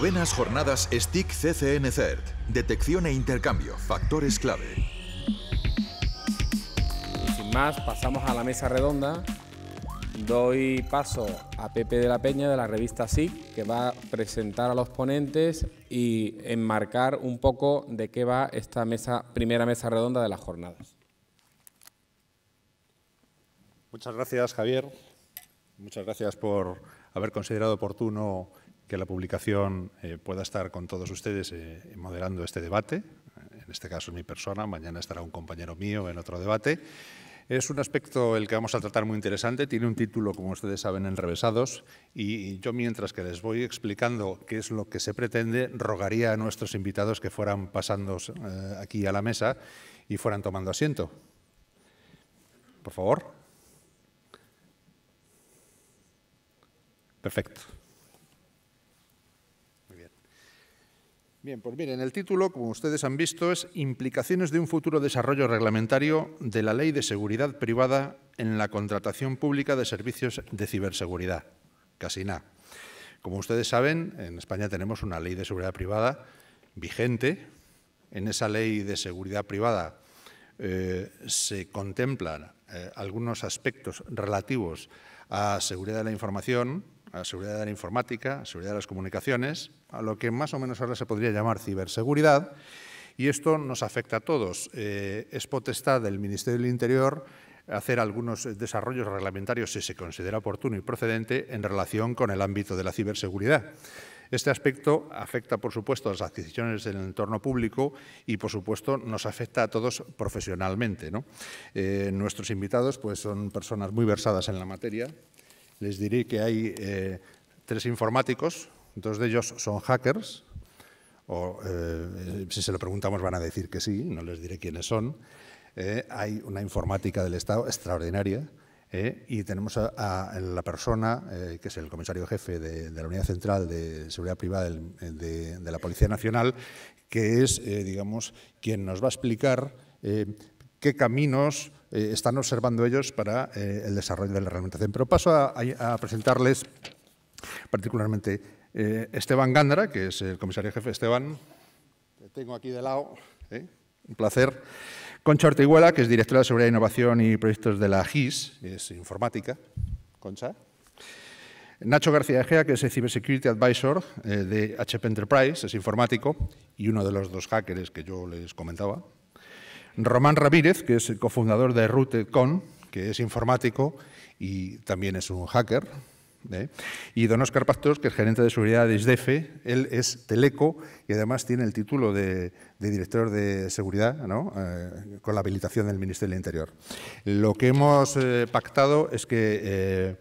Novenas jornadas STIC CCN CERT. Detección e intercambio, factores clave. Y sin más, pasamos a la mesa redonda. Doy paso a Pepe de la Peña de la revista SIC, que va a presentar a los ponentes y enmarcar un poco de qué va esta primera mesa redonda de las jornadas. Muchas gracias, Javier. Muchas gracias por haber considerado oportuno que la publicación pueda estar con todos ustedes moderando este debate. En este caso, mi persona. Mañana estará un compañero mío en otro debate. Es un aspecto el que vamos a tratar muy interesante. Tiene un título, como ustedes saben, enrevesados. Y yo, mientras que les voy explicando qué es lo que se pretende, rogaría a nuestros invitados que fueran pasando aquí a la mesa y fueran tomando asiento. Por favor. Perfecto. Muy bien. Bien, pues miren, el título, como ustedes han visto, es Implicaciones de un futuro desarrollo reglamentario de la Ley de Seguridad Privada en la contratación pública de servicios de ciberseguridad. Casi nada. Como ustedes saben, en España tenemos una Ley de Seguridad Privada vigente. En esa Ley de Seguridad Privada se contemplan algunos aspectos relativos a seguridad de la información, a seguridad de la informática, a seguridad de las comunicaciones, a lo que más o menos ahora se podría llamar ciberseguridad, y esto nos afecta a todos. Es potestad del Ministerio del Interior hacer algunos desarrollos reglamentarios, si se considera oportuno y procedente, en relación con el ámbito de la ciberseguridad. Este aspecto afecta, por supuesto, a las adquisiciones en el entorno público y, por supuesto, nos afecta a todos profesionalmente, ¿no? Nuestros invitados pues, son personas muy versadas en la materia. Les diré que hay 3 informáticos, 2 de ellos son hackers, o si se lo preguntamos van a decir que sí, no les diré quiénes son. Hay una informática del Estado extraordinaria y tenemos a la persona que es el comisario jefe de la Unidad Central de Seguridad Privada de la Policía Nacional, que es, digamos, quien nos va a explicar qué caminos están observando ellos para el desarrollo de la reglamentación. Pero paso a presentarles particularmente Esteban Gándara, que es el comisario jefe. Esteban, te tengo aquí de lado, un placer. Concha Ortiguela, que es directora de Seguridad, Innovación y Proyectos de la GIS, es informática. Concha. Nacho García Egea, que es el Cybersecurity Advisor de HP Enterprise, es informático y uno de los 2 hackers que yo les comentaba. Román Ramírez, que es el cofundador de RouteCon, que es informático y también es un hacker. Y don Óscar Pastos, que es gerente de seguridad de ISDEFE. Él es teleco y además tiene el título de director de seguridad, ¿no? Con la habilitación del Ministerio del Interior. Lo que hemos pactado es que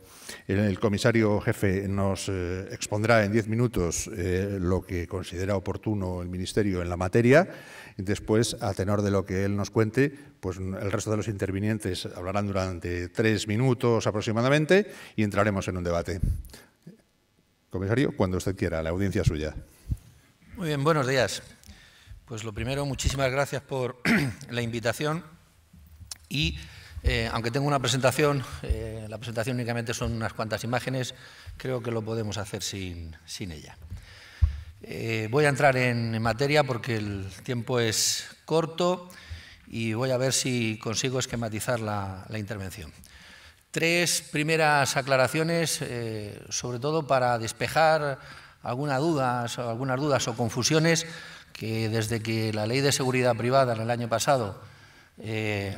el comisario jefe nos expondrá en 10 minutos lo que considera oportuno el Ministerio en la materia. Después, a tenor de lo que él nos cuente, pues el resto de los intervinientes hablarán durante 3 minutos aproximadamente y entraremos en un debate. Comisario, cuando usted quiera, la audiencia suya. Muy bien, buenos días. Pues lo primero, muchísimas gracias por la invitación y, aunque tengo una presentación, la presentación únicamente son unas cuantas imágenes, creo que lo podemos hacer sin ella. Voy a entrar en materia porque el tiempo es corto y voy a ver si consigo esquematizar la intervención. 3 primeras aclaraciones, sobre todo para despejar algunas dudas o confusiones que desde que la Ley de Seguridad Privada en el año pasado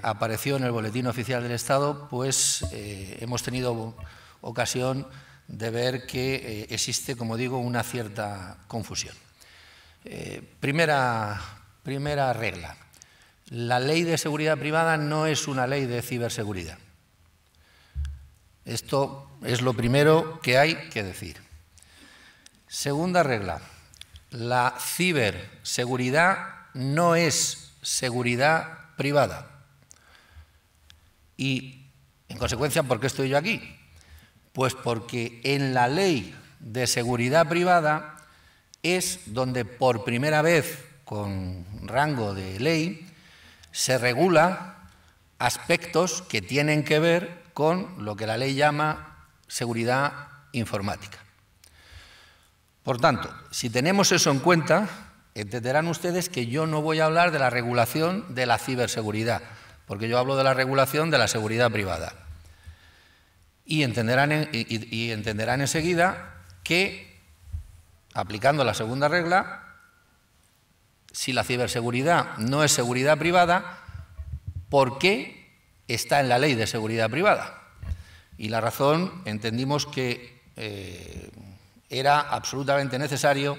apareció en el Boletín Oficial del Estado, pues hemos tenido ocasión de ver que existe, como digo, una cierta confusión. Primera regla. La Ley de Seguridad Privada no es una ley de ciberseguridad. Esto es lo primero que hay que decir. Segunda regla. La ciberseguridad no es seguridad privada. Y, en consecuencia, ¿por qué estoy yo aquí? Pues porque en la Ley de Seguridad Privada es donde por primera vez, con rango de ley, se regula aspectos que tienen que ver con lo que la ley llama seguridad informática. Por tanto, si tenemos eso en cuenta, entenderán ustedes que yo no voy a hablar de la regulación de la ciberseguridad, porque yo hablo de la regulación de la seguridad privada. Y entenderán enseguida que, aplicando la segunda regla, si la ciberseguridad no es seguridad privada, ¿por qué está en la Ley de Seguridad Privada? Y la razón, entendimos que era absolutamente necesario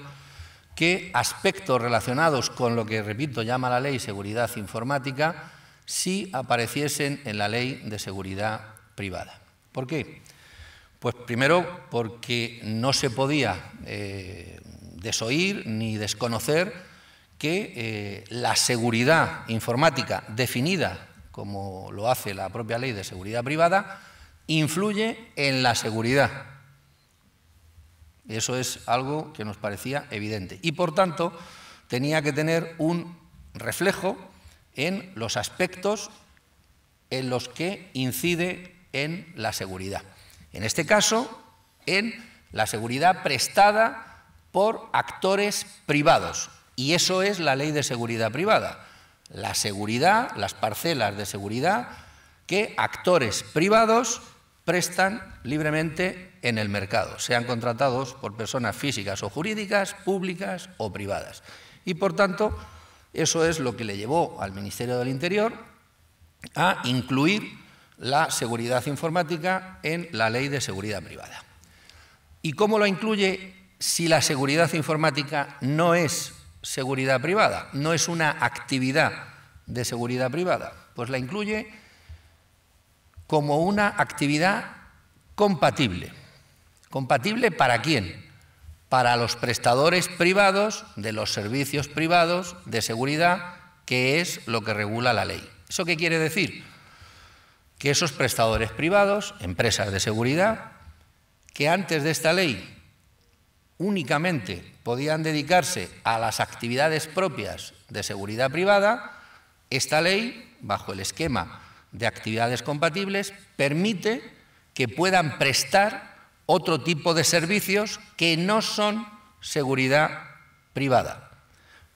que aspectos relacionados con lo que, repito, llama la Ley Seguridad Informática, sí apareciesen en la Ley de Seguridad Privada. ¿Por qué? Pues primero porque no se podía desoír ni desconocer que la seguridad informática, definida como lo hace la propia Ley de Seguridad Privada, influye en la seguridad. Eso es algo que nos parecía evidente y, por tanto, tenía que tener un reflejo en los aspectos en los que incide en la seguridad. En este caso, en la seguridad prestada por actores privados. Y eso es la Ley de Seguridad Privada. La seguridad, las parcelas de seguridad que actores privados prestan libremente en el mercado, sean contratados por personas físicas o jurídicas, públicas o privadas. Y, por tanto, eso es lo que le llevó al Ministerio del Interior a incluir la seguridad informática en la Ley de Seguridad Privada. ¿Y cómo lo incluye si la seguridad informática no es seguridad privada, no es una actividad de seguridad privada? Pues la incluye como una actividad compatible. ¿Compatible para quién? Para los prestadores privados de los servicios privados de seguridad, que es lo que regula la ley. ¿Eso qué quiere decir? Que esos prestadores privados, empresas de seguridad, que antes de esta ley únicamente podían dedicarse a las actividades propias de seguridad privada, esta ley, bajo el esquema de actividades compatibles, permite que puedan prestar otro tipo de servicios que no son seguridad privada,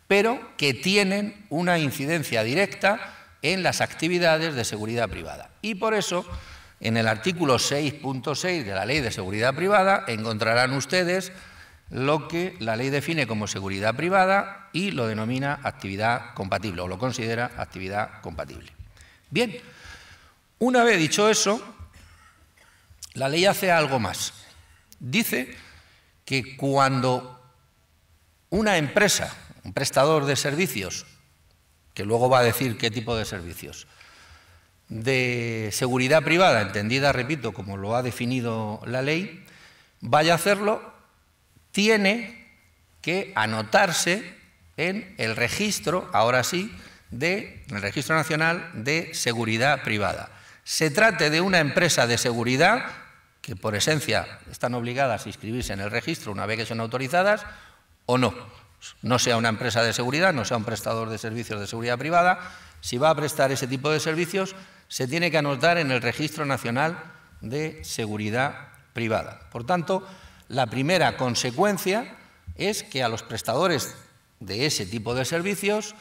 pero que tienen una incidencia directa en las actividades de seguridad privada. Y por eso, en el artículo 6.6 de la Ley de Seguridad Privada, encontrarán ustedes lo que la ley define como seguridad privada y lo denomina actividad compatible, o lo considera actividad compatible. Bien, una vez dicho eso, la ley hace algo más. Dice que cuando una empresa, un prestador de servicios, que luego va a decir qué tipo de servicios, de seguridad privada, entendida, repito, como lo ha definido la ley, vaya a hacerlo, tiene que anotarse en el registro, ahora sí, en el Registro Nacional de Seguridad Privada. Se trate de una empresa de seguridad, que por esencia están obligadas a inscribirse en el registro una vez que son autorizadas, o no. No sea una empresa de seguridad, no sea un prestador de servicios de seguridad privada, si va a prestar ese tipo de servicios, se tiene que anotar en el Registro Nacional de Seguridad Privada. Por tanto, la primera consecuencia es que a los prestadores de ese tipo de servicios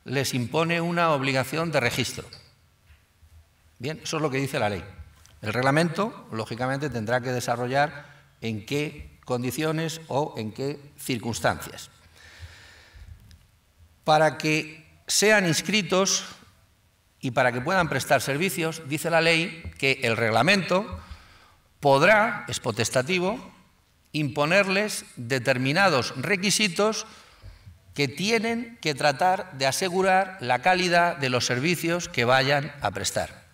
les impone una obligación de registro. Bien, eso es lo que dice la ley. El reglamento, lógicamente, tendrá que desarrollar en qué condiciones o en qué circunstancias. Para que sean inscritos y para que puedan prestar servicios, dice la ley que el reglamento podrá, es potestativo, imponerles determinados requisitos que tienen que tratar de asegurar la calidad de los servicios que vayan a prestar.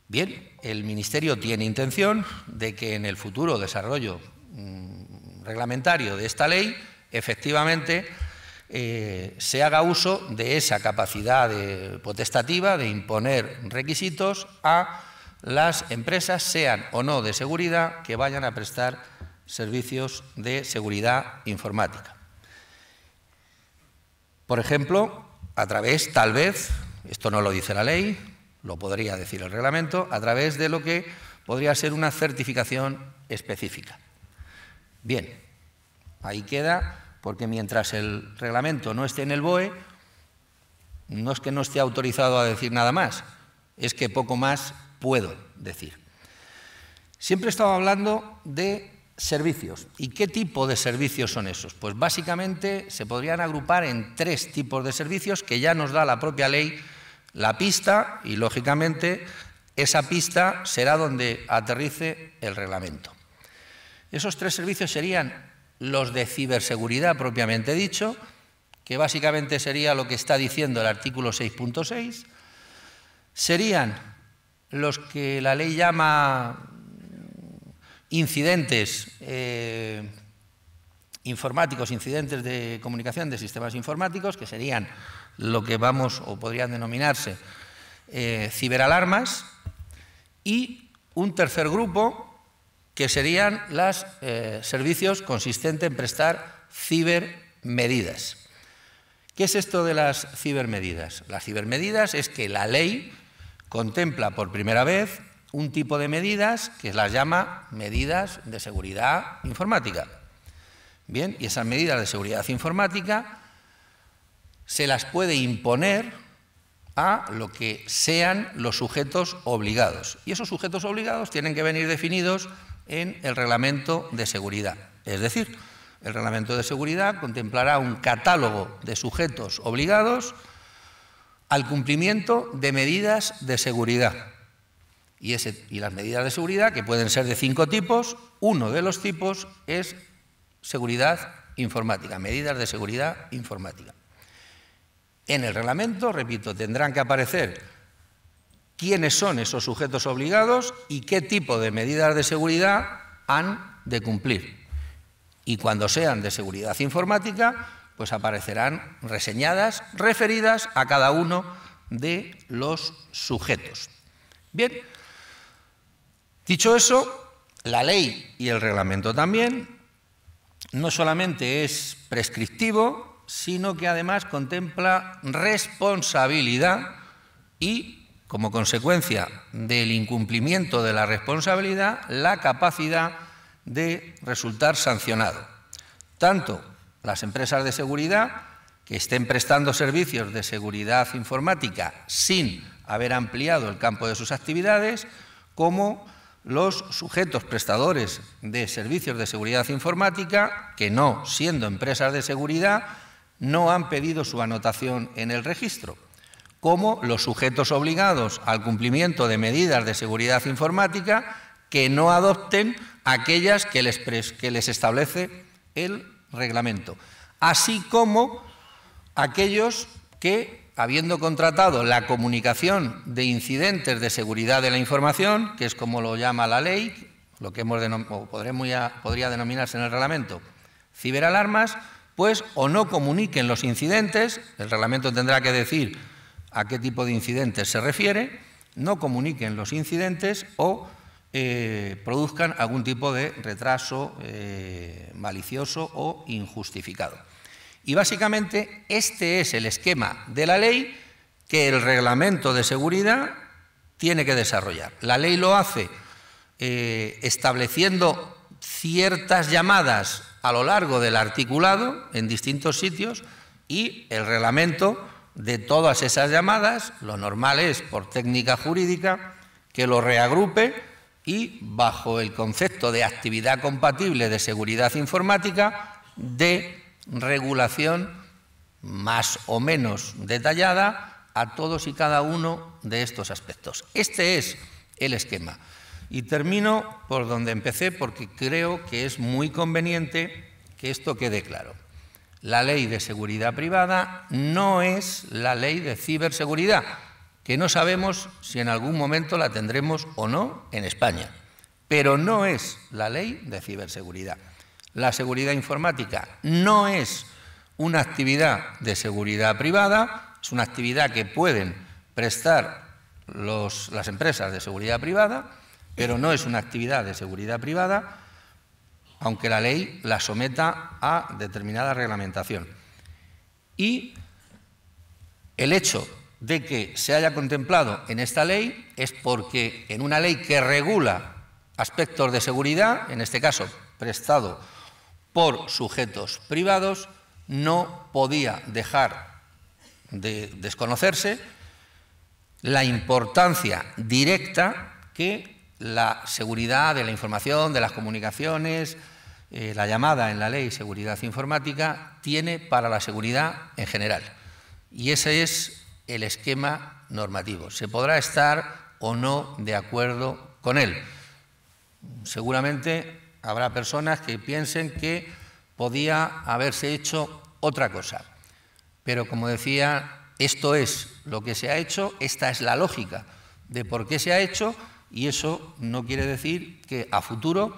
Bien, el Ministerio tiene intención de que en el futuro desarrollo reglamentario de esta ley, efectivamente, se haga uso de esa capacidad potestativa de imponer requisitos a las empresas, sean o no de seguridad, que vayan a prestar servicios de seguridad informática. Por ejemplo, a través, tal vez, esto no lo dice la ley, lo podría decir el reglamento, a través de lo que podría ser una certificación específica. Bien, ahí queda, porque mientras el reglamento no esté en el BOE, no es que no esté autorizado a decir nada más, es que poco más puedo decir. Siempre he estado hablando de servicios. ¿Y qué tipo de servicios son esos? Pues básicamente se podrían agrupar en 3 tipos de servicios que ya nos da la propia ley la pista y, lógicamente, esa pista será donde aterrice el reglamento. Esos 3 servicios serían los de ciberseguridad propiamente dicho, que básicamente sería lo que está diciendo el artículo 6.6, serían los que la ley llama incidentes informáticos, incidentes de comunicación de sistemas informáticos, que serían lo que vamos o podrían denominarse ciberalarmas, y un tercer grupo que serían los servicios consistentes en prestar cibermedidas. ¿Qué es esto de las cibermedidas? Las cibermedidas es que la ley contempla por primera vez un tipo de medidas que las llama medidas de seguridad informática. Bien, y esas medidas de seguridad informática se las puede imponer a lo que sean los sujetos obligados. Y esos sujetos obligados tienen que venir definidos en el reglamento de seguridad. Es decir, el reglamento de seguridad contemplará un catálogo de sujetos obligados al cumplimiento de medidas de seguridad. Y las medidas de seguridad, que pueden ser de 5 tipos, uno de los tipos es seguridad informática, medidas de seguridad informática. En el reglamento, repito, tendrán que aparecer quiénes son esos sujetos obligados y qué tipo de medidas de seguridad han de cumplir. Y cuando sean de seguridad informática, pues aparecerán reseñadas, referidas a cada uno de los sujetos. Bien, dicho eso, la ley y el reglamento también no solamente es prescriptivo, sino que además contempla responsabilidad y, como consecuencia del incumplimiento de la responsabilidad, la capacidad de resultar sancionado. Tanto las empresas de seguridad que estén prestando servicios de seguridad informática sin haber ampliado el campo de sus actividades, como los sujetos prestadores de servicios de seguridad informática que, no siendo empresas de seguridad, no han pedido su anotación en el registro, como los sujetos obligados al cumplimiento de medidas de seguridad informática que no adopten aquellas que les establece el reglamento, así como aquellos que, habiendo contratado la comunicación de incidentes de seguridad de la información, que es como lo llama la ley, lo que podría denominarse en el reglamento ciberalarmas, pues o no comuniquen los incidentes, el reglamento tendrá que decir a qué tipo de incidentes se refiere, no comuniquen los incidentes o produzcan algún tipo de retraso malicioso o injustificado. Y básicamente este es el esquema de la ley que el reglamento de seguridad tiene que desarrollar. La ley lo hace estableciendo ciertas llamadas a lo largo del articulado en distintos sitios, y el reglamento de todas esas llamadas, lo normal es, por técnica jurídica, que lo reagrupe y, bajo el concepto de actividad compatible de seguridad informática, de regulación más o menos detallada a todos y cada uno de estos aspectos. Este es el esquema. Y termino por donde empecé, porque creo que es muy conveniente que esto quede claro. La ley de seguridad privada no es la ley de ciberseguridad, que no sabemos si en algún momento la tendremos o no en España, pero no es la ley de ciberseguridad. La seguridad informática no es una actividad de seguridad privada, es una actividad que pueden prestar las empresas de seguridad privada, pero no es una actividad de seguridad privada, aunque la ley la someta a determinada reglamentación. Y el hecho de que se haya contemplado en esta ley es porque en una ley que regula aspectos de seguridad, en este caso prestado por sujetos privados, no podía dejar de desconocerse la importancia directa que la seguridad de la información, de las comunicaciones, la llamada en la Ley Seguridad Informática, tiene para la seguridad en general. Y ese es el esquema normativo. Se podrá estar o no de acuerdo con él. Seguramente habrá personas que piensen que podía haberse hecho otra cosa. Pero, como decía, esto es lo que se ha hecho, esta es la lógica de por qué se ha hecho, y eso no quiere decir que a futuro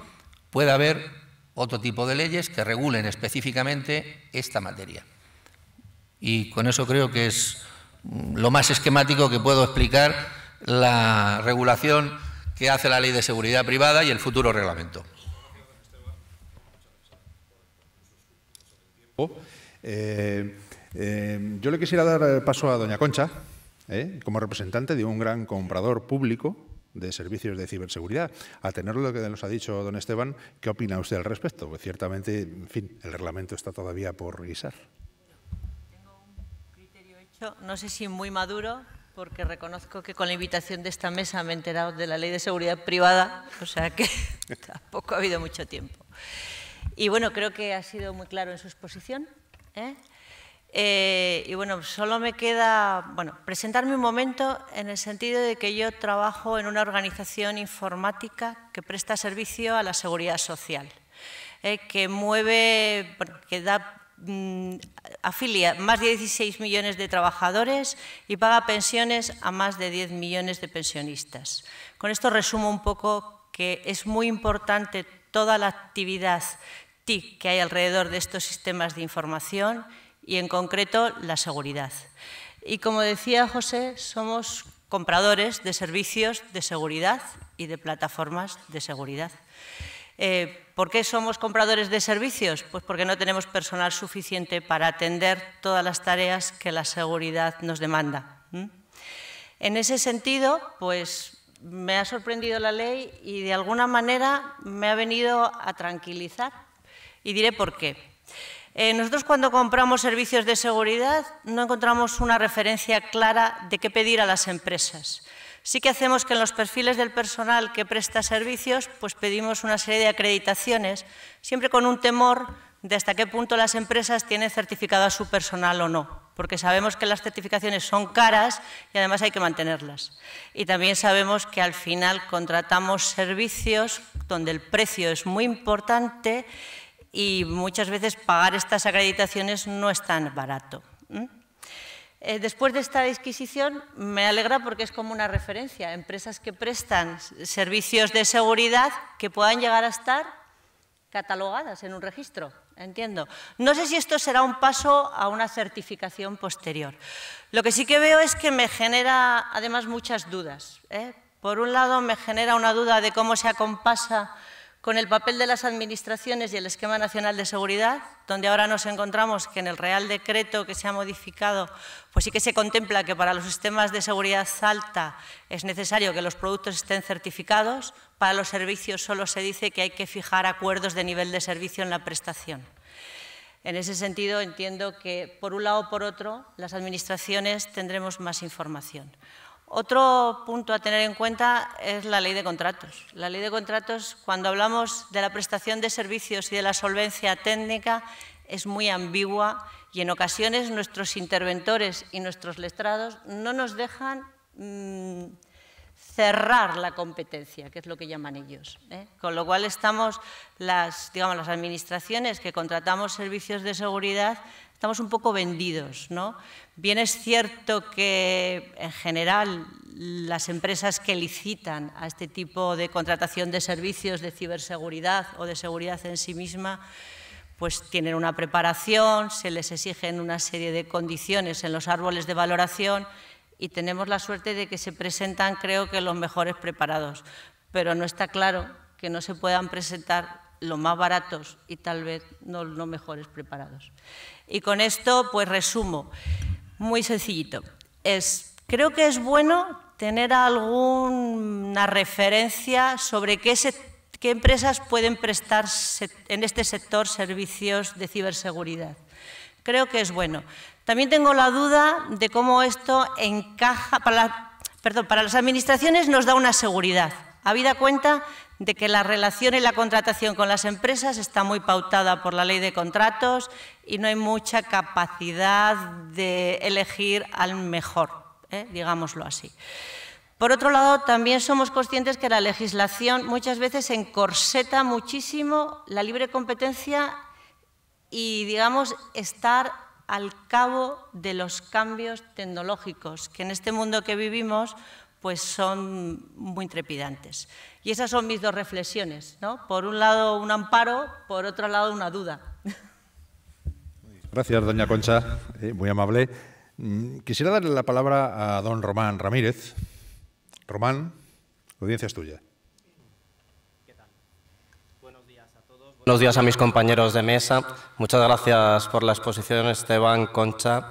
pueda haber otro tipo de leyes que regulen específicamente esta materia. Y con eso creo que es lo más esquemático que puedo explicar la regulación que hace la Ley de Seguridad Privada y el futuro reglamento. Yo le quisiera dar paso a doña Concha, como representante de un gran comprador público de servicios de ciberseguridad. A tener lo que nos ha dicho don Esteban, ¿qué opina usted al respecto? Pues ciertamente, en fin, el reglamento está todavía por guisar. Tengo un criterio hecho, no sé si muy maduro, porque reconozco que con la invitación de esta mesa me he enterado de la Ley de Seguridad Privada, o sea que tampoco ha habido mucho tiempo. Y bueno, creo que ha sido muy claro en su exposición, y bueno, solo me queda presentarme un momento en el sentido de que yo trabajo en una organización informática que presta servicio a la seguridad social, que mueve, afilia más de 16 millones de trabajadores y paga pensiones a más de 10 millones de pensionistas. Con esto resumo un poco que es muy importante toda la actividad TIC que hay alrededor de estos sistemas de información y, en concreto, la seguridad. Y, como decía José, somos compradores de servicios de seguridad y de plataformas de seguridad. ¿Por qué somos compradores de servicios? Pues porque no tenemos personal suficiente para atender todas las tareas que la seguridad nos demanda. En ese sentido, pues me ha sorprendido la ley y de alguna manera me ha venido a tranquilizar. Y diré por qué. Nosotros, cuando compramos servicios de seguridad, no encontramos una referencia clara de qué pedir a las empresas. Sí que hacemos que en los perfiles del personal que presta servicios, pues pedimos una serie de acreditaciones, siempre con un temor de hasta qué punto las empresas tienen certificado a su personal o no, porque sabemos que las certificaciones son caras y además hay que mantenerlas. Y también sabemos que al final contratamos servicios donde el precio es muy importante y muchas veces pagar estas acreditaciones no es tan barato. Después de esta disquisición me alegra porque es como una referencia, empresas que prestan servicios de seguridad que puedan llegar a estar catalogadas en un registro, entiendo. No sé si esto será un paso a una certificación posterior. Lo que sí que veo es que me genera además muchas dudas. Por un lado me genera una duda de cómo se acompasa con el papel de las administraciones y el Esquema Nacional de Seguridad, donde ahora nos encontramos que en el Real Decreto que se ha modificado, pues sí que se contempla que para los sistemas de seguridad alta es necesario que los productos estén certificados, para los servicios solo se dice que hay que fijar acuerdos de nivel de servicio en la prestación. En ese sentido, entiendo que, por un lado o por otro, las administraciones tendremos más información. Otro punto a tener en cuenta es la ley de contratos. La ley de contratos, cuando hablamos de la prestación de servicios y de la solvencia técnica, es muy ambigua y en ocasiones nuestros interventores y nuestros letrados no nos dejan cerrar la competencia, que es lo que llaman ellos. Con lo cual estamos, las administraciones que contratamos servicios de seguridad, estamos un poco vendidos, ¿no? Bien es cierto que, en general, las empresas que licitan a este tipo de contratación de servicios de ciberseguridad o de seguridad en sí misma, pues tienen una preparación, se les exigen una serie de condiciones en los árboles de valoración y tenemos la suerte de que se presentan, creo que, los mejores preparados. Pero no está claro que no se puedan presentar los más baratos y tal vez no los mejores preparados. Y con esto, pues resumo, muy sencillito. Creo que es bueno tener alguna referencia sobre qué se qué empresas pueden prestar en este sector servicios de ciberseguridad. Creo que es bueno. También tengo la duda de cómo esto encaja, para las administraciones nos da una seguridad, habida cuenta de que la relación y la contratación con las empresas está muy pautada por la ley de contratos y no hay mucha capacidad de elegir al mejor, digámoslo así. Por otro lado, también somos conscientes que la legislación muchas veces encorseta muchísimo la libre competencia y, digamos, estar al cabo de los cambios tecnológicos, que en este mundo que vivimos pues son muy trepidantes. Y esas son mis dos reflexiones, ¿no? Por un lado un amparo, por otro lado una duda. Gracias, doña Concha, muy amable. Quisiera darle la palabra a don Román Ramírez. Román, la audiencia es tuya. Buenos días a mis compañeros de mesa. Muchas gracias por la exposición, Esteban, Concha.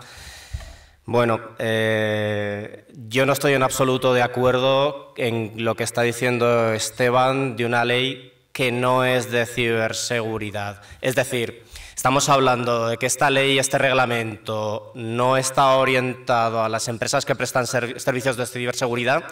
Bueno, yo no estoy en absoluto de acuerdo en lo que está diciendo Esteban de una ley que no es de ciberseguridad. Es decir, estamos hablando de que esta ley, este reglamento, no está orientado a las empresas que prestan servicios de ciberseguridad,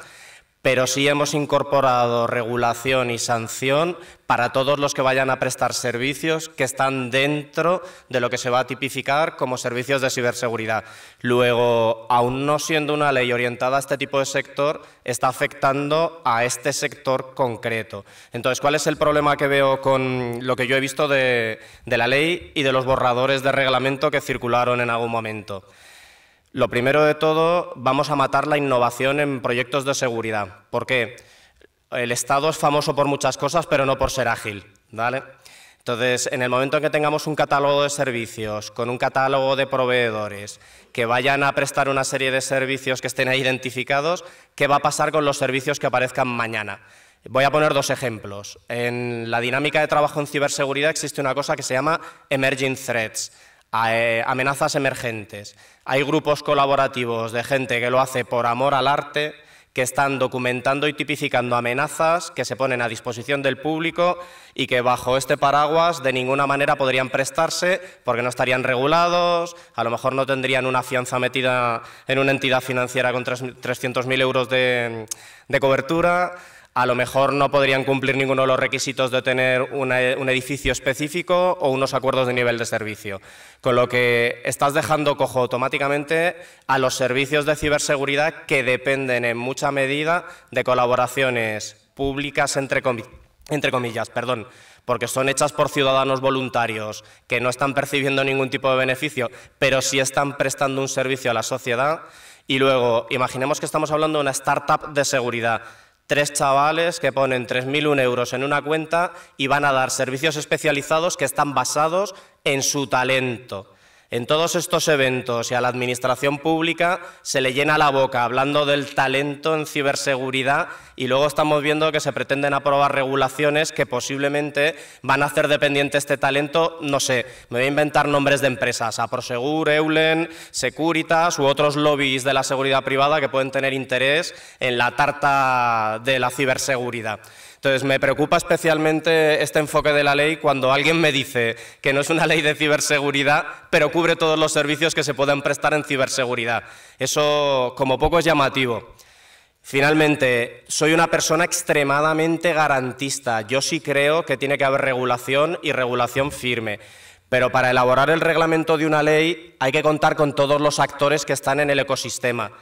pero sí hemos incorporado regulación y sanción para todos los que vayan a prestar servicios que están dentro de lo que se va a tipificar como servicios de ciberseguridad. Luego, aún no siendo una ley orientada a este tipo de sector, está afectando a este sector concreto. Entonces, ¿cuál es el problema que veo con lo que yo he visto de la ley y de los borradores de reglamento que circularon en algún momento? Lo primero de todo, vamos a matar la innovación en proyectos de seguridad. ¿Por qué? El Estado es famoso por muchas cosas, pero no por ser ágil, ¿vale? Entonces, en el momento en que tengamos un catálogo de servicios, con un catálogo de proveedores, que vayan a prestar una serie de servicios que estén ahí identificados, ¿qué va a pasar con los servicios que aparezcan mañana? Voy a poner dos ejemplos. En la dinámica de trabajo en ciberseguridad existe una cosa que se llama Emerging Threats, amenazas emergentes. Hay grupos colaborativos de gente que lo hace por amor al arte, que están documentando y tipificando amenazas que se ponen a disposición del público y que bajo este paraguas de ninguna manera podrían prestarse porque no estarían regulados, a lo mejor no tendrían una fianza metida en una entidad financiera con 300.000 euros de cobertura, a lo mejor no podrían cumplir ninguno de los requisitos de tener un edificio específico o unos acuerdos de nivel de servicio. Con lo que estás dejando cojo automáticamente a los servicios de ciberseguridad que dependen en mucha medida de colaboraciones públicas, entre comillas, porque son hechas por ciudadanos voluntarios que no están percibiendo ningún tipo de beneficio, pero sí están prestando un servicio a la sociedad. Y luego, imaginemos que estamos hablando de una startup de seguridad. 3 chavales que ponen 3.001 euros en una cuenta y van a dar servicios especializados que están basados en su talento. En todos estos eventos y a la administración pública se le llena la boca hablando del talento en ciberseguridad y luego estamos viendo que se pretenden aprobar regulaciones que posiblemente van a hacer dependiente este talento, no sé, me voy a inventar nombres de empresas, Aprosegur, Eulen, Securitas u otros lobbies de la seguridad privada que pueden tener interés en la tarta de la ciberseguridad. Entonces, me preocupa especialmente este enfoque de la ley cuando alguien me dice que no es una ley de ciberseguridad, pero cubre todos los servicios que se puedan prestar en ciberseguridad. Eso, como poco, es llamativo. Finalmente, soy una persona extremadamente garantista. Yo sí creo que tiene que haber regulación y regulación firme. Pero para elaborar el reglamento de una ley hay que contar con todos los actores que están en el ecosistema.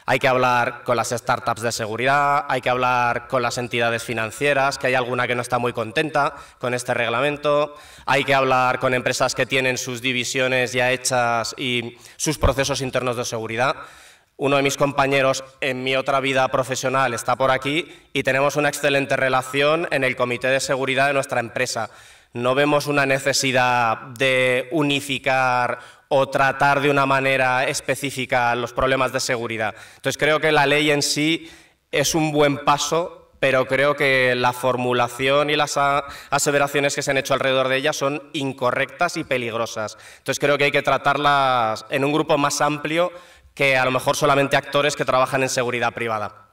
Hay que hablar con las startups de seguridad, hay que hablar con las entidades financieras, que hay alguna que no está muy contenta con este reglamento, hay que hablar con empresas que tienen sus divisiones ya hechas y sus procesos internos de seguridad. Uno de mis compañeros en mi otra vida profesional está por aquí y tenemos una excelente relación en el comité de seguridad de nuestra empresa. No vemos una necesidad de unificar o tratar de una manera específica los problemas de seguridad. Entonces, creo que la ley en sí es un buen paso, pero creo que la formulación y las aseveraciones que se han hecho alrededor de ella son incorrectas y peligrosas. Entonces, creo que hay que tratarlas en un grupo más amplio que a lo mejor solamente actores que trabajan en seguridad privada.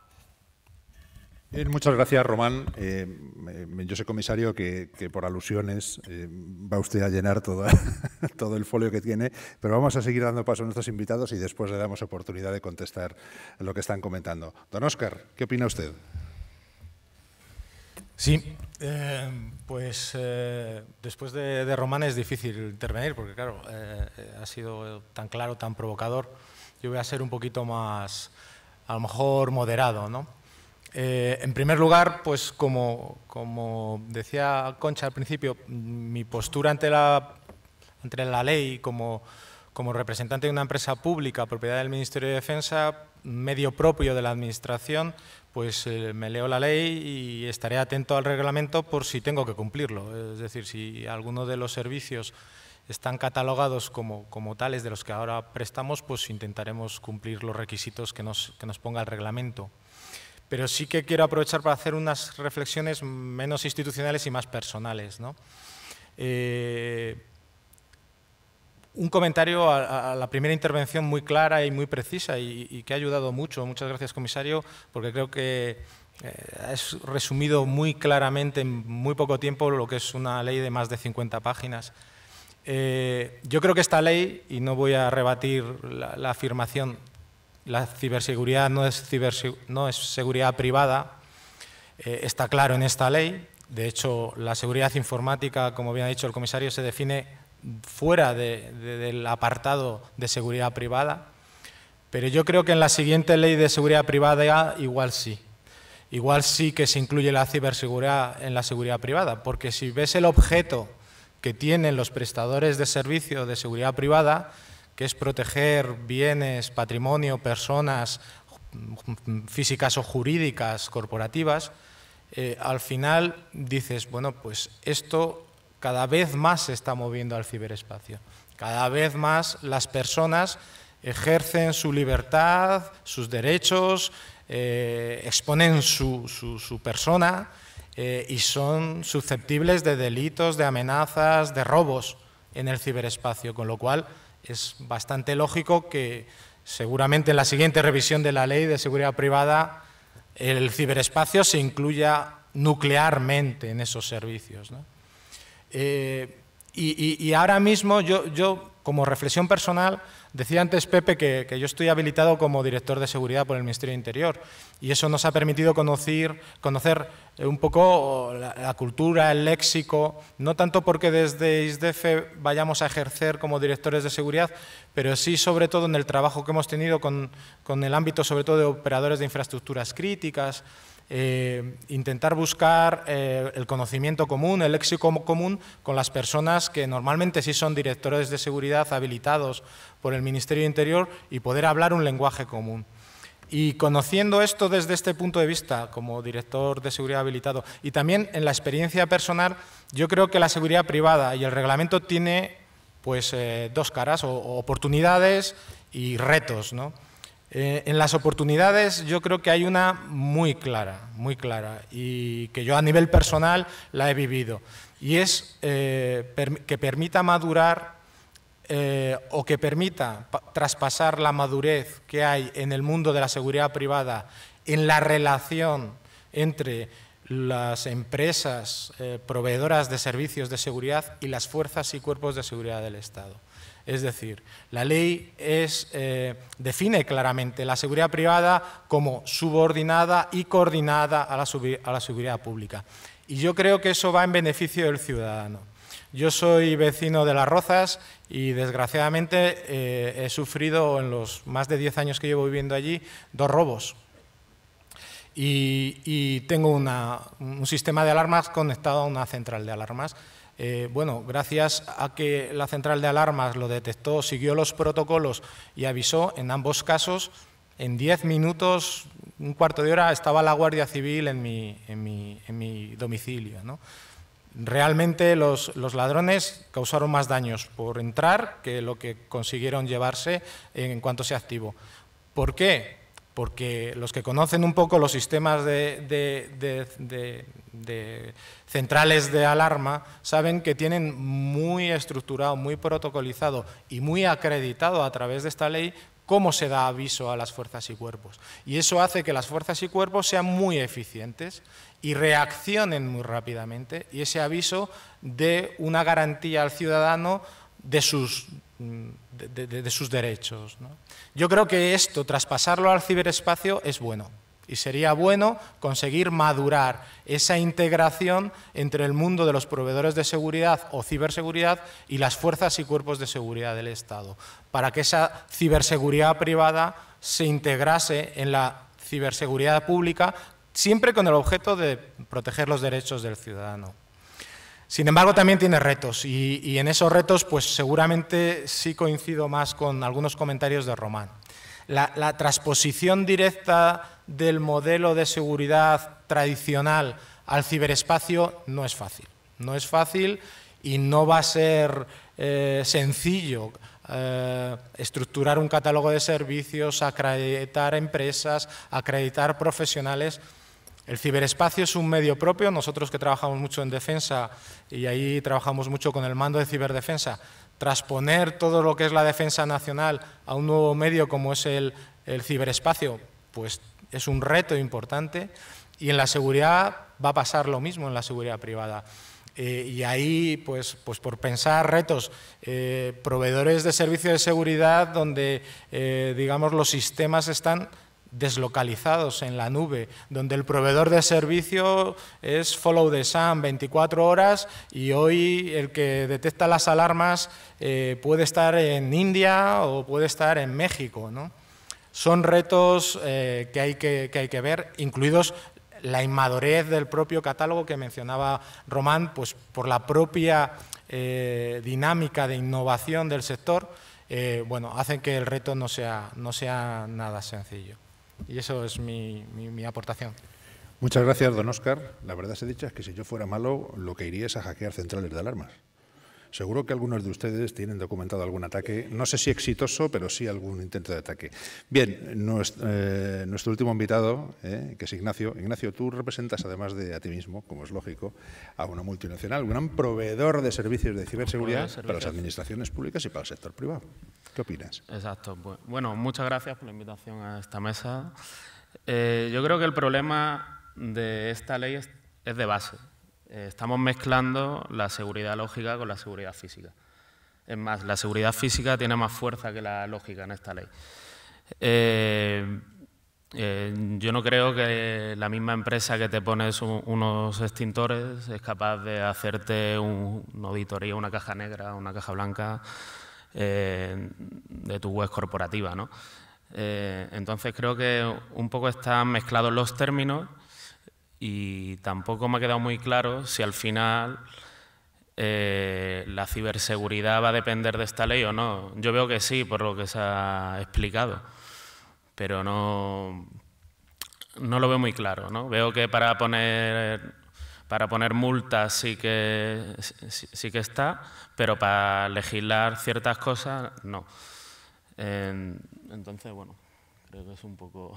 Muchas gracias, Román. Yo sé, comisario, que por alusiones va usted a llenar todo el folio que tiene, pero vamos a seguir dando paso a nuestros invitados y después le damos oportunidad de contestar lo que están comentando. Don Óscar, ¿qué opina usted? Sí, después de Román es difícil intervenir porque, claro, ha sido tan claro, tan provocador. Yo voy a ser un poquito más, a lo mejor, moderado, ¿no? En primer lugar, pues como decía Concha al principio, mi postura ante la ley como representante de una empresa pública, propiedad del Ministerio de Defensa, medio propio de la Administración, pues me leo la ley y estaré atento al reglamento por si tengo que cumplirlo. Es decir, si alguno de los servicios están catalogados como tales de los que ahora prestamos, pues intentaremos cumplir los requisitos que nos ponga el reglamento. Pero sí que quiero aprovechar para hacer unas reflexiones menos institucionales y más personales, ¿no? Un comentario a la primera intervención muy clara y muy precisa y que ha ayudado mucho. Muchas gracias, comisario, porque creo que has resumido muy claramente en muy poco tiempo lo que es una ley de más de 50 páginas. Yo creo que esta ley, y no voy a rebatir la afirmación, la ciberseguridad no es seguridad privada, está claro en esta ley. De hecho, la seguridad informática, como bien ha dicho el comisario, se define fuera del apartado de seguridad privada, pero yo creo que en la siguiente ley de seguridad privada igual sí que se incluye la ciberseguridad en la seguridad privada, porque si ves el objeto que tienen los prestadores de servicio de seguridad privada, que es proteger bienes, patrimonio, personas físicas o jurídicas, corporativas, al final dices, bueno, pues esto cada vez más se está moviendo al ciberespacio. Cada vez más las personas ejercen su libertad, sus derechos, exponen su persona y son susceptibles de delitos, de amenazas, de robos en el ciberespacio, con lo cual es bastante lógico que seguramente en la siguiente revisión de la Ley de Seguridad Privada el ciberespacio se incluya nuclearmente en esos servicios, ¿no? Y ahora mismo yo, como reflexión personal, decía antes Pepe que yo estoy habilitado como director de seguridad por el Ministerio de Interior y eso nos ha permitido conocer un poco la cultura, el léxico, no tanto porque desde ISDEFE vayamos a ejercer como directores de seguridad, pero sí sobre todo en el trabajo que hemos tenido con el ámbito sobre todo de operadores de infraestructuras críticas, intentar buscar el conocimiento común, el léxico común con las personas que normalmente sí son directores de seguridad habilitados por el Ministerio de Interior y poder hablar un lenguaje común. Y conociendo esto desde este punto de vista como director de seguridad habilitado y también en la experiencia personal, yo creo que la seguridad privada y el reglamento tiene pues dos caras, o oportunidades y retos, ¿no? En las oportunidades yo creo que hay una muy clara y que yo a nivel personal la he vivido y es que permita madurar o que permita traspasar la madurez que hay en el mundo de la seguridad privada en la relación entre las empresas proveedoras de servicios de seguridad y las fuerzas y cuerpos de seguridad del Estado. Es decir, la ley define claramente la seguridad privada como subordinada y coordinada a la seguridad pública. Y yo creo que eso va en beneficio del ciudadano. Yo soy vecino de Las Rozas y desgraciadamente he sufrido en los más de 10 años que llevo viviendo allí 2 robos. Y tengo un sistema de alarmas conectado a una central de alarmas. Bueno, gracias a que la central de alarmas lo detectó, siguió los protocolos y avisó, en ambos casos, en 10 minutos, un cuarto de hora, estaba la Guardia Civil en mi domicilio, ¿no? Realmente los ladrones causaron más daños por entrar que lo que consiguieron llevarse en cuanto se activó. ¿Por qué? Porque los que conocen un poco los sistemas de centrales de alarma saben que tienen muy estructurado, muy protocolizado y muy acreditado a través de esta ley cómo se da aviso a las fuerzas y cuerpos. Y eso hace que las fuerzas y cuerpos sean muy eficientes y reaccionen muy rápidamente, y ese aviso dé una garantía al ciudadano de sus derechos, ¿no? Yo creo que esto, traspasarlo al ciberespacio, es bueno. Y sería bueno conseguir madurar esa integración entre el mundo de los proveedores de seguridad o ciberseguridad y las fuerzas y cuerpos de seguridad del Estado, para que esa ciberseguridad privada se integrase en la ciberseguridad pública, siempre con el objeto de proteger los derechos del ciudadano. Sin embargo, también tiene retos, y en esos retos pues seguramente sí coincido más con algunos comentarios de Román. La transposición directa del modelo de seguridad tradicional al ciberespacio no es fácil. No es fácil y no va a ser sencillo estructurar un catálogo de servicios, acreditar empresas, acreditar profesionales. El ciberespacio es un medio propio. Nosotros, que trabajamos mucho en defensa, y ahí trabajamos mucho con el mando de ciberdefensa, transponer todo lo que es la defensa nacional a un nuevo medio como es el ciberespacio, pues es un reto importante, y en la seguridad va a pasar lo mismo, en la seguridad privada. Y ahí, pues por pensar retos, proveedores de servicios de seguridad donde, digamos, los sistemas están deslocalizados en la nube, donde el proveedor de servicio es follow the sun, 24 horas, y hoy el que detecta las alarmas puede estar en India o puede estar en México, ¿no? Son retos que hay que ver, incluidos la inmadurez del propio catálogo que mencionaba Román, pues por la propia dinámica de innovación del sector, bueno, hacen que el reto no sea nada sencillo. Y eso es mi aportación. Muchas gracias, don Óscar. La verdad se dicha es que si yo fuera malo, lo que iría es a hackear centrales de alarmas. Seguro que algunos de ustedes tienen documentado algún ataque, no sé si exitoso, pero sí algún intento de ataque. Bien, nuestro último invitado, que es Ignacio. Ignacio, tú representas, además de a ti mismo, como es lógico, a una multinacional, un gran proveedor de servicios de ciberseguridad para las administraciones públicas y para el sector privado. ¿Qué opinas? Exacto. Bueno, muchas gracias por la invitación a esta mesa. Yo creo que el problema de esta ley es de base. Estamos mezclando la seguridad lógica con la seguridad física. Es más, la seguridad física tiene más fuerza que la lógica en esta ley. Yo no creo que la misma empresa que te pones unos extintores es capaz de hacerte una auditoría, una caja negra, una caja blanca de tu web corporativa, ¿no? Entonces creo que un poco están mezclados los términos, y tampoco me ha quedado muy claro si al final la ciberseguridad va a depender de esta ley o no. Yo veo que sí, por lo que se ha explicado, pero no lo veo muy claro, ¿no? Veo que para poner multas sí que está, pero para legislar ciertas cosas no. Entonces, bueno, creo que es un poco...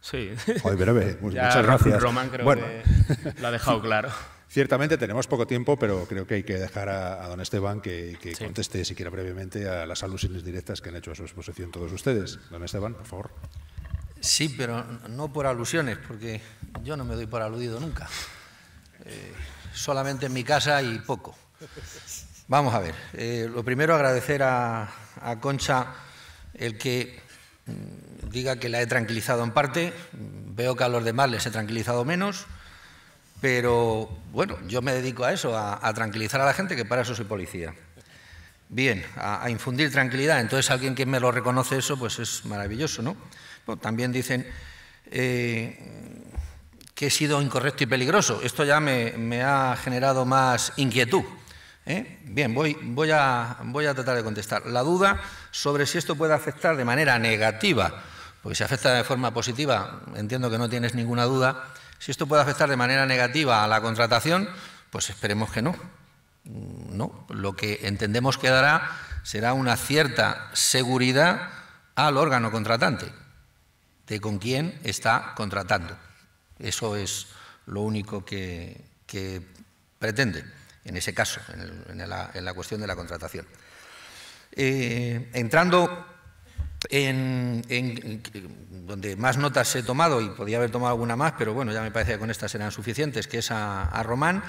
Sí. Hoy breve. Muchas gracias. Román creo que lo ha dejado claro. Ciertamente tenemos poco tiempo, pero creo que hay que dejar a don Esteban que conteste siquiera brevemente a las alusiones directas que han hecho a su exposición todos ustedes. Don Esteban, por favor. Sí, pero no por alusiones, porque yo no me doy por aludido nunca. Solamente en mi casa y poco. Vamos a ver. Lo primero, agradecer a Concha el que diga que la he tranquilizado en parte. Veo que a los demás les he tranquilizado menos, pero bueno, yo me dedico a eso, a tranquilizar a la gente, que para eso soy policía. Bien, a infundir tranquilidad. Entonces, alguien que me lo reconoce eso, pues es maravilloso, ¿no? Bueno, también dicen que he sido incorrecto y peligroso. Esto ya me ha generado más inquietud. Bien, voy a tratar de contestar. La duda sobre si esto puede afectar de manera negativa, porque si afecta de forma positiva, entiendo que no tienes ninguna duda. Si esto puede afectar de manera negativa a la contratación, pues esperemos que no. No, lo que entendemos que dará será una cierta seguridad al órgano contratante de con quién está contratando. Eso es lo único que pretende, en ese caso, en la cuestión de la contratación. Entrando donde más notas he tomado, y podía haber tomado alguna más, pero bueno, ya me parece que con estas eran suficientes, que es a Román.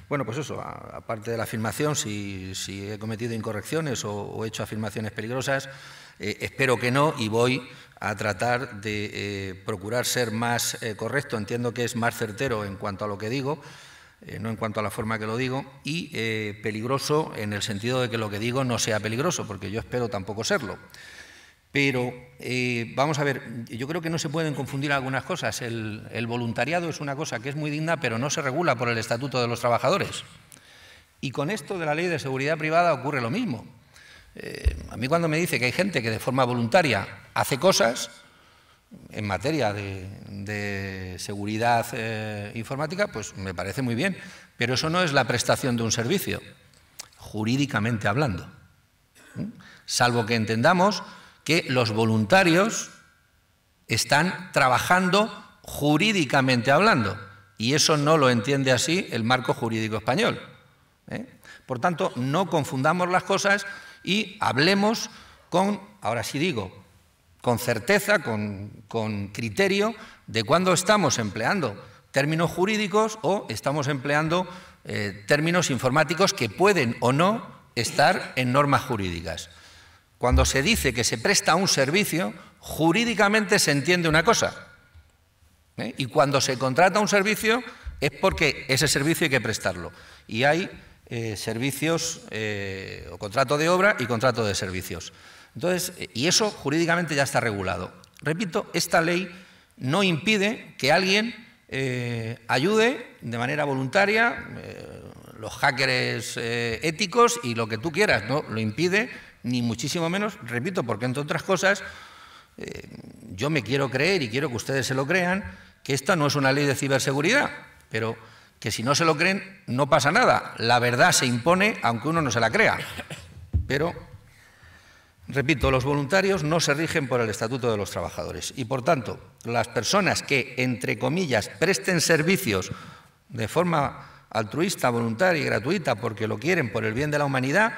Bueno, pues eso, aparte de la afirmación, si he cometido incorrecciones o he hecho afirmaciones peligrosas, espero que no, y voy a tratar de procurar ser más correcto. Entiendo que es más certero en cuanto a lo que digo, no en cuanto a la forma que lo digo, y peligroso en el sentido de que lo que digo no sea peligroso, porque yo espero tampoco serlo. Pero vamos a ver, yo creo que no se pueden confundir algunas cosas. El voluntariado es una cosa que es muy digna, pero no se regula por el Estatuto de los Trabajadores. Y con esto de la Ley de Seguridad Privada ocurre lo mismo. A mí cuando me dice que hay gente que de forma voluntaria hace cosas en materia de seguridad informática, pues me parece muy bien. Pero eso no es la prestación de un servicio, jurídicamente hablando. Salvo que entendamos que los voluntarios están trabajando jurídicamente hablando, y eso no lo entiende así el marco jurídico español. Por tanto, no confundamos las cosas y hablemos con, ahora sí digo, con certeza, con criterio de cuándo estamos empleando términos jurídicos o estamos empleando términos informáticos que pueden o no estar en normas jurídicas. Cuando se dice que se presta un servicio, jurídicamente se entiende una cosa. Y cuando se contrata un servicio es porque ese servicio hay que prestarlo. Y hay servicios o contrato de obra y contrato de servicios. Entonces, y eso jurídicamente ya está regulado. Repito, esta ley no impide que alguien ayude de manera voluntaria, los hackers éticos y lo que tú quieras, no lo impide, ni muchísimo menos, repito, porque entre otras cosas, yo me quiero creer y quiero que ustedes se lo crean, que esta no es una ley de ciberseguridad, pero que si no se lo creen no pasa nada, la verdad se impone aunque uno no se la crea. Pero, repito, los voluntarios no se rigen por el Estatuto de los Trabajadores y, por tanto, las personas que, entre comillas, presten servicios de forma altruista, voluntaria y gratuita porque lo quieren por el bien de la humanidad,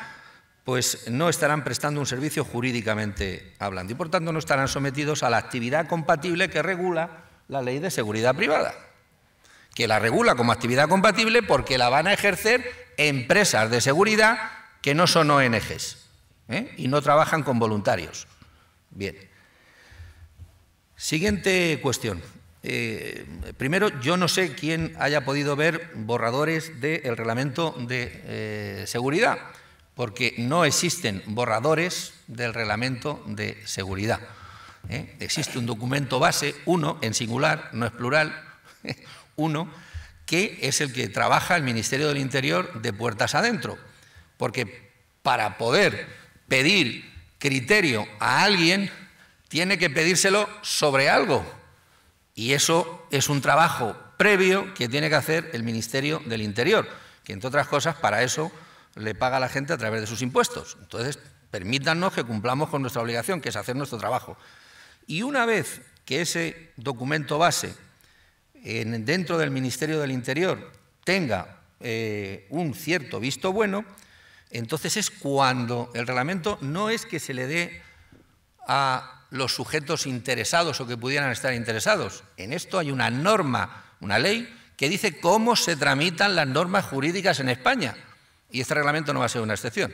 pues no estarán prestando un servicio jurídicamente hablando y, por tanto, no estarán sometidos a la actividad compatible que regula la Ley de Seguridad Privada, que la regula como actividad compatible porque la van a ejercer empresas de seguridad que no son ONGs y no trabajan con voluntarios. Bien. Siguiente cuestión. Primero, yo no sé quién haya podido ver borradores del reglamento de seguridad, porque no existen borradores del reglamento de seguridad. Existe un documento base, uno, en singular, no es plural, uno, que es el que trabaja el Ministerio del Interior de puertas adentro, porque para poder pedir criterio a alguien tiene que pedírselo sobre algo, y eso es un trabajo previo que tiene que hacer el Ministerio del Interior, que entre otras cosas para eso le paga a la gente a través de sus impuestos. Entonces, permítanos que cumplamos con nuestra obligación, que es hacer nuestro trabajo. Y una vez que ese documento base dentro del Ministerio del Interior tenga un cierto visto bueno, entonces es cuando el reglamento no es que se le dé a los sujetos interesados o que pudieran estar interesados. En esto hay una norma, una ley, que dice cómo se tramitan las normas jurídicas en España. Y este reglamento no va a ser una excepción.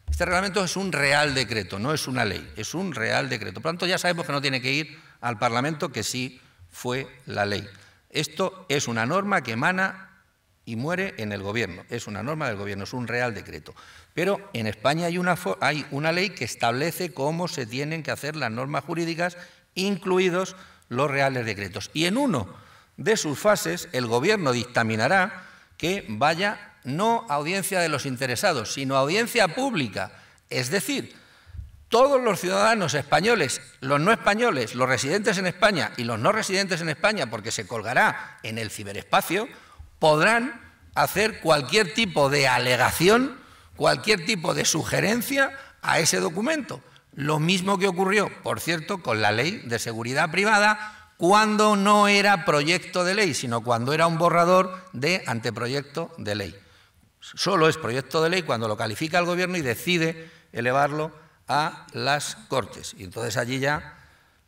Este reglamento es un real decreto, no es una ley, es un real decreto. Por lo tanto, ya sabemos que no tiene que ir al Parlamento, que sí fue la ley. Esto es una norma que emana y muere en el Gobierno. Es una norma del Gobierno, es un real decreto. Pero en España hay una ley que establece cómo se tienen que hacer las normas jurídicas, incluidos los reales decretos. Y en uno de sus fases, el Gobierno dictaminará que vaya no a audiencia de los interesados, sino a audiencia pública. Es decir, todos los ciudadanos españoles, los no españoles, los residentes en España y los no residentes en España, porque se colgará en el ciberespacio, podrán hacer cualquier tipo de alegación, cualquier tipo de sugerencia a ese documento. Lo mismo que ocurrió, por cierto, con la Ley de Seguridad Privada, cuando no era proyecto de ley, sino cuando era un borrador de anteproyecto de ley. Solo es proyecto de ley cuando lo califica el Gobierno y decide elevarlo a las Cortes. Y entonces allí ya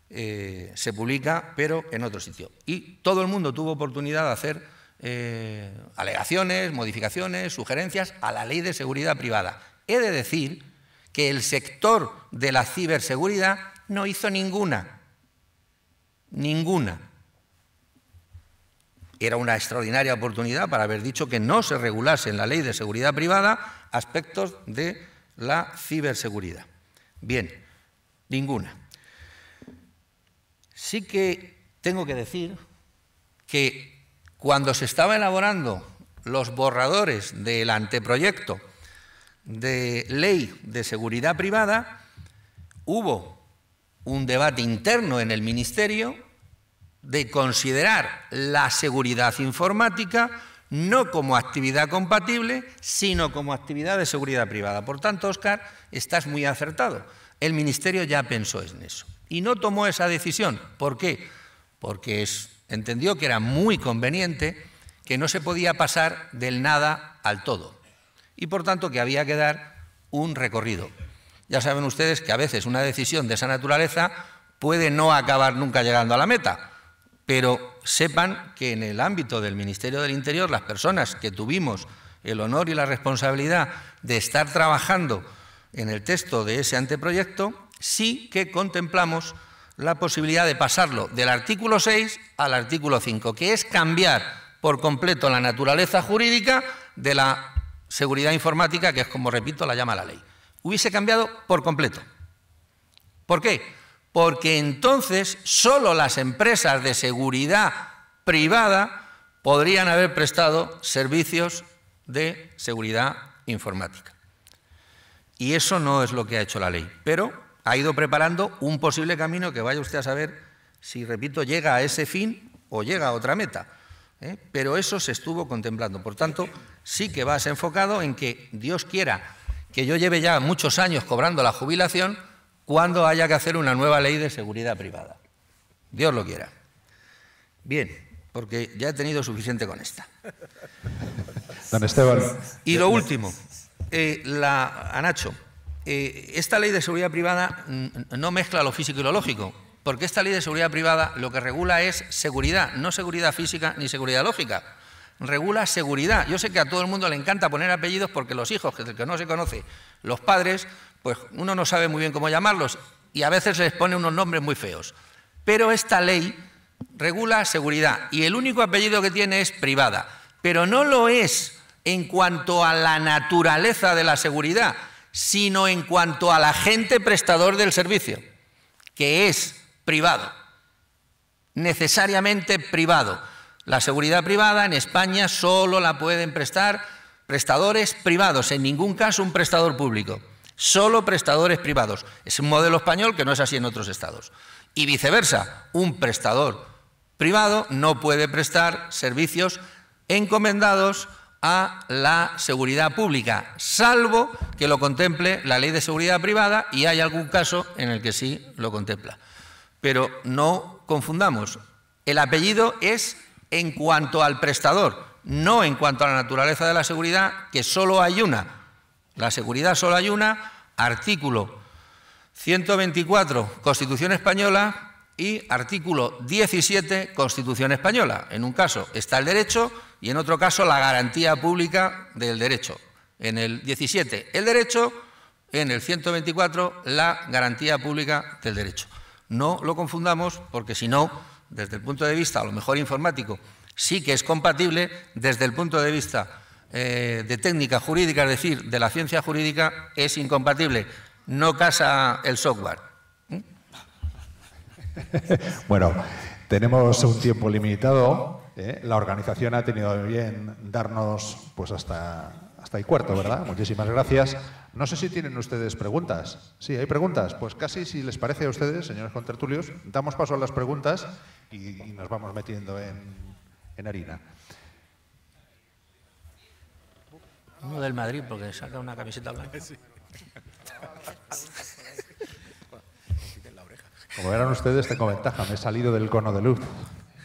se publica, pero en otro sitio. Y todo el mundo tuvo oportunidad de hacer alegaciones, modificaciones, sugerencias a la Ley de Seguridad Privada. He de decir que el sector de la ciberseguridad no hizo ninguna. Ninguna. Era una extraordinaria oportunidad para haber dicho que no se regulase en la Ley de Seguridad Privada aspectos de la ciberseguridad. Bien, ninguna. Sí que tengo que decir que cuando se estaba elaborando los borradores del anteproyecto de Ley de Seguridad Privada, hubo un debate interno en el Ministerio de considerar la seguridad informática no como actividad compatible, sino como actividad de seguridad privada. Por tanto, Óscar, estás muy acertado. El Ministerio ya pensó en eso y no tomó esa decisión. ¿Por qué? Porque entendió que era muy conveniente, que no se podía pasar del nada al todo y, por tanto, que había que dar un recorrido. Ya saben ustedes que a veces una decisión de esa naturaleza puede no acabar nunca llegando a la meta, pero sepan que en el ámbito del Ministerio del Interior, las personas que tuvimos el honor y la responsabilidad de estar trabajando en el texto de ese anteproyecto, sí que contemplamos la posibilidad de pasarlo del artículo 6 al artículo 5, que es cambiar por completo la naturaleza jurídica de la seguridad informática, que es, como repito, la llama la ley. Hubiese cambiado por completo. ¿Por qué? Porque entonces solo las empresas de seguridad privada podrían haber prestado servicios de seguridad informática. Y eso no es lo que ha hecho la ley, pero ha ido preparando un posible camino que vaya usted a saber si, repito, llega a ese fin o llega a otra meta. Pero eso se estuvo contemplando. Por tanto, sí que vas enfocado en que Dios quiera que yo lleve ya muchos años cobrando la jubilación cuando haya que hacer una nueva ley de seguridad privada. Dios lo quiera. Bien, porque ya he tenido suficiente con esta. Don Esteban. Y lo último, Nacho, esta ley de seguridad privada no mezcla lo físico y lo lógico, porque esta ley de seguridad privada lo que regula es seguridad, no seguridad física ni seguridad lógica. Regula seguridad. Yo sé que a todo el mundo le encanta poner apellidos porque los hijos, que es el que no se conoce, los padres, pues uno no sabe muy bien cómo llamarlos y a veces les pone unos nombres muy feos. Pero esta ley regula seguridad y el único apellido que tiene es privada, pero no lo es en cuanto a la naturaleza de la seguridad, sino en cuanto al agente prestador del servicio, que es privado, necesariamente privado. La seguridad privada en España solo la pueden prestar prestadores privados, en ningún caso un prestador público, solo prestadores privados. Es un modelo español que no es así en otros estados. Y viceversa, un prestador privado no puede prestar servicios encomendados a la seguridad pública, salvo que lo contemple la Ley de Seguridad Privada, y hay algún caso en el que sí lo contempla. Pero no confundamos, el apellido es en cuanto al prestador, no en cuanto a la naturaleza de la seguridad, que solo hay una. La seguridad solo hay una, artículo 124, Constitución Española, y artículo 17, Constitución Española. En un caso está el derecho y en otro caso la garantía pública del derecho. En el 17 el derecho, en el 124 la garantía pública del derecho. No lo confundamos porque si no, desde el punto de vista, a lo mejor informático, sí que es compatible, desde el punto de vista de técnica jurídica, es decir, de la ciencia jurídica, es incompatible. No casa el software. Bueno, tenemos un tiempo limitado. La organización ha tenido bien darnos pues hasta y cuarto, ¿verdad? Muchísimas gracias. No sé si tienen ustedes preguntas. Sí, hay preguntas. Pues casi, si les parece a ustedes, señores contertulios, damos paso a las preguntas y nos vamos metiendo en harina. Uno del Madrid, porque saca una camiseta blanca. Sí. Como verán ustedes, tengo ventaja. Me he salido del cono de luz.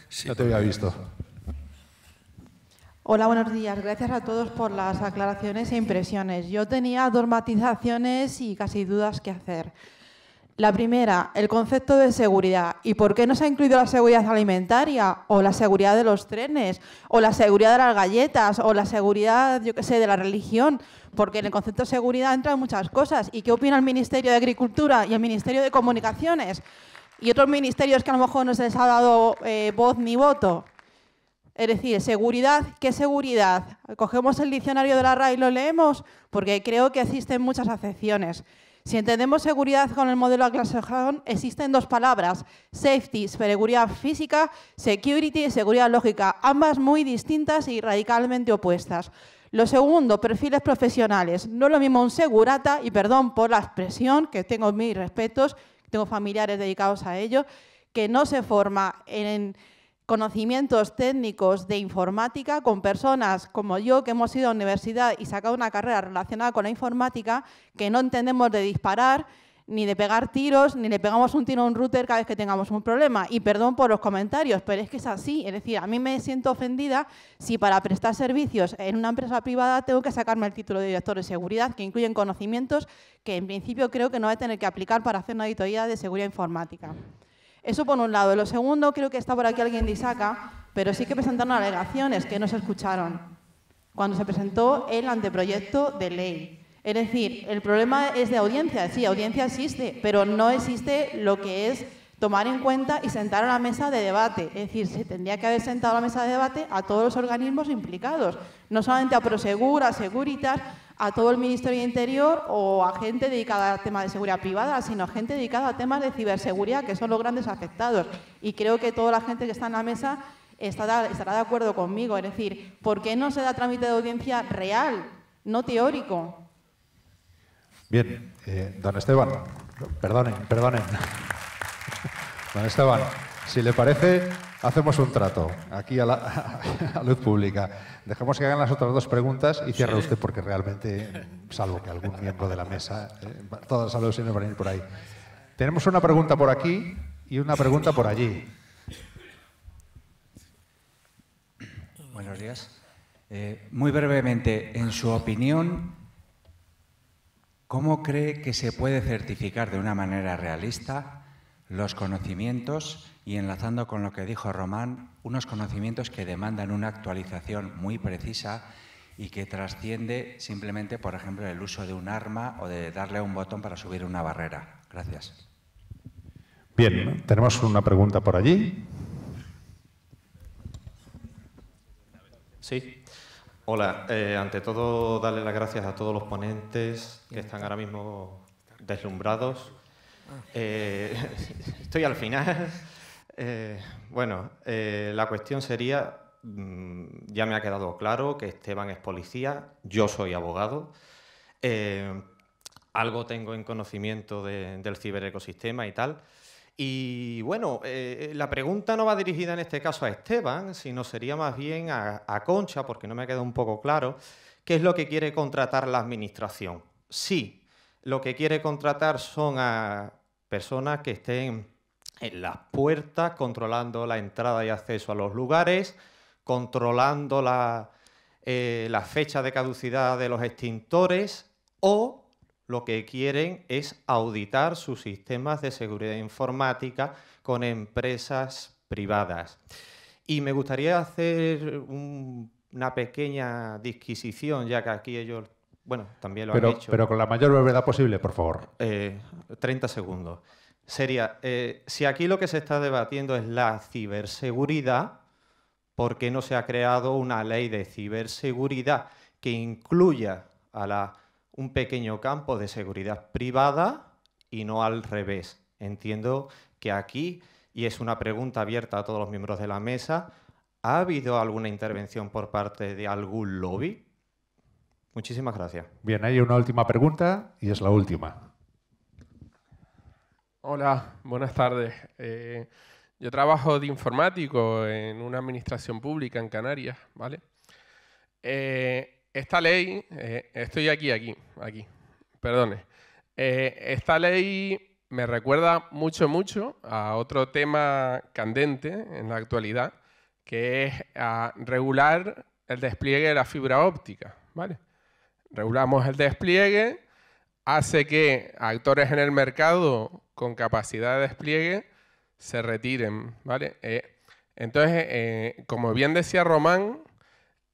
Sí, no te había visto. Hola, buenos días. Gracias a todos por las aclaraciones e impresiones. Yo tenía dos matizaciones y casi dudas que hacer. La primera, el concepto de seguridad. ¿Y por qué no se ha incluido la seguridad alimentaria? O la seguridad de los trenes, o la seguridad de las galletas, o la seguridad, yo qué sé, de la religión. Porque en el concepto de seguridad entran muchas cosas. ¿Y qué opina el Ministerio de Agricultura y el Ministerio de Comunicaciones? Y otros ministerios que a lo mejor no se les ha dado voz ni voto. Es decir, seguridad, ¿qué seguridad? Cogemos el diccionario de la RAE y lo leemos, porque creo que existen muchas acepciones. Si entendemos seguridad con el modelo anglosajón, existen dos palabras, safety, seguridad física, security, seguridad lógica, ambas muy distintas y radicalmente opuestas. Lo segundo, perfiles profesionales. No es lo mismo un segurata, y perdón por la expresión, que tengo mis respetos, tengo familiares dedicados a ello, que no se forma en conocimientos técnicos de informática con personas como yo que hemos ido a la universidad y sacado una carrera relacionada con la informática que no entendemos de disparar, ni de pegar tiros, ni le pegamos un tiro a un router cada vez que tengamos un problema. Y perdón por los comentarios, pero es que es así. Es decir, a mí me siento ofendida si para prestar servicios en una empresa privada tengo que sacarme el título de director de seguridad, que incluyen conocimientos que en principio creo que no voy a tener que aplicar para hacer una auditoría de seguridad informática. Eso por un lado. Lo segundo, creo que está por aquí alguien de ISACA, pero sí que presentaron alegaciones que no se escucharon cuando se presentó el anteproyecto de ley. Es decir, el problema es de audiencia. Sí, audiencia existe, pero no existe lo que es tomar en cuenta y sentar a la mesa de debate. Es decir, se tendría que haber sentado a la mesa de debate a todos los organismos implicados, no solamente a Prosegur, a Securitas, a todo el Ministerio de Interior o a gente dedicada a temas de seguridad privada, sino a gente dedicada a temas de ciberseguridad, que son los grandes afectados. Y creo que toda la gente que está en la mesa estará de acuerdo conmigo. Es decir, ¿por qué no se da trámite de audiencia real, no teórico? Bien, don Esteban, perdonen. Don Esteban, si le parece, hacemos un trato aquí a luz pública. Dejemos que hagan las otras dos preguntas y cierre usted, porque realmente, salvo que algún miembro de la mesa, todas las alusiones van a ir por ahí. Tenemos una pregunta por aquí y una pregunta por allí. Buenos días. Muy brevemente, en su opinión, ¿cómo cree que se puede certificar de una manera realista los conocimientos y, enlazando con lo que dijo Román, unos conocimientos que demandan una actualización muy precisa y que trasciende simplemente, por ejemplo, el uso de un arma o de darle a un botón para subir una barrera? Gracias. Bien, tenemos una pregunta por allí. Sí. Hola, ante todo darle las gracias a todos los ponentes que están ahora mismo deslumbrados. Estoy al final. Bueno, la cuestión sería, ya me ha quedado claro que Esteban es policía, yo soy abogado, algo tengo en conocimiento del ciberecosistema y tal. Y bueno, la pregunta no va dirigida en este caso a Esteban, sino sería más bien a Concha, porque no me ha quedado un poco claro, ¿qué es lo que quiere contratar la Administración? Sí, lo que quiere contratar son a personas que estén en las puertas, controlando la entrada y acceso a los lugares, controlando la fecha de caducidad de los extintores, o lo que quieren es auditar sus sistemas de seguridad informática con empresas privadas. Y me gustaría hacer una pequeña disquisición, ya que aquí ellos, bueno, también lo han hecho. Pero con la mayor brevedad posible, por favor. 30 segundos. Sería, si aquí lo que se está debatiendo es la ciberseguridad, ¿por qué no se ha creado una ley de ciberseguridad que incluya a un pequeño campo de seguridad privada y no al revés? Entiendo que aquí, y es una pregunta abierta a todos los miembros de la mesa, ¿ha habido alguna intervención por parte de algún lobby? Muchísimas gracias. Bien, hay una última pregunta y es la última. Hola, buenas tardes. Yo trabajo de informático en una administración pública en Canarias, ¿vale? Esta ley, estoy aquí, perdone. Esta ley me recuerda mucho a otro tema candente en la actualidad, que es a regular el despliegue de la fibra óptica, ¿vale? Regulamos el despliegue, hace que actores en el mercado con capacidad de despliegue se retiren, ¿vale? Entonces, como bien decía Román,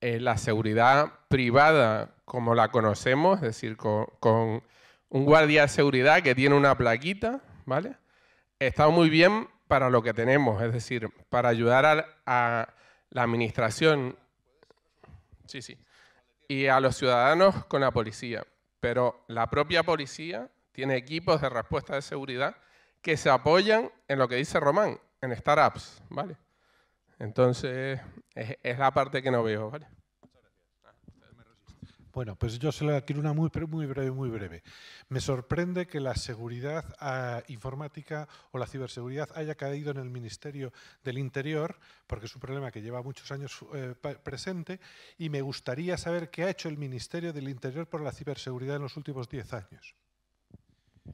la seguridad privada, como la conocemos, es decir, con un guardia de seguridad que tiene una plaquita, ¿vale? Está muy bien para lo que tenemos, es decir, para ayudar a la administración, sí, y a los ciudadanos con la policía. Pero la propia policía tiene equipos de respuesta de seguridad que se apoyan en lo que dice Román, en startups, ¿vale? Entonces, es la parte que no veo, ¿vale? Bueno, pues yo se la quiero una muy breve. Me sorprende que la seguridad informática o la ciberseguridad haya caído en el Ministerio del Interior, porque es un problema que lleva muchos años presente, y me gustaría saber qué ha hecho el Ministerio del Interior por la ciberseguridad en los últimos 10 años.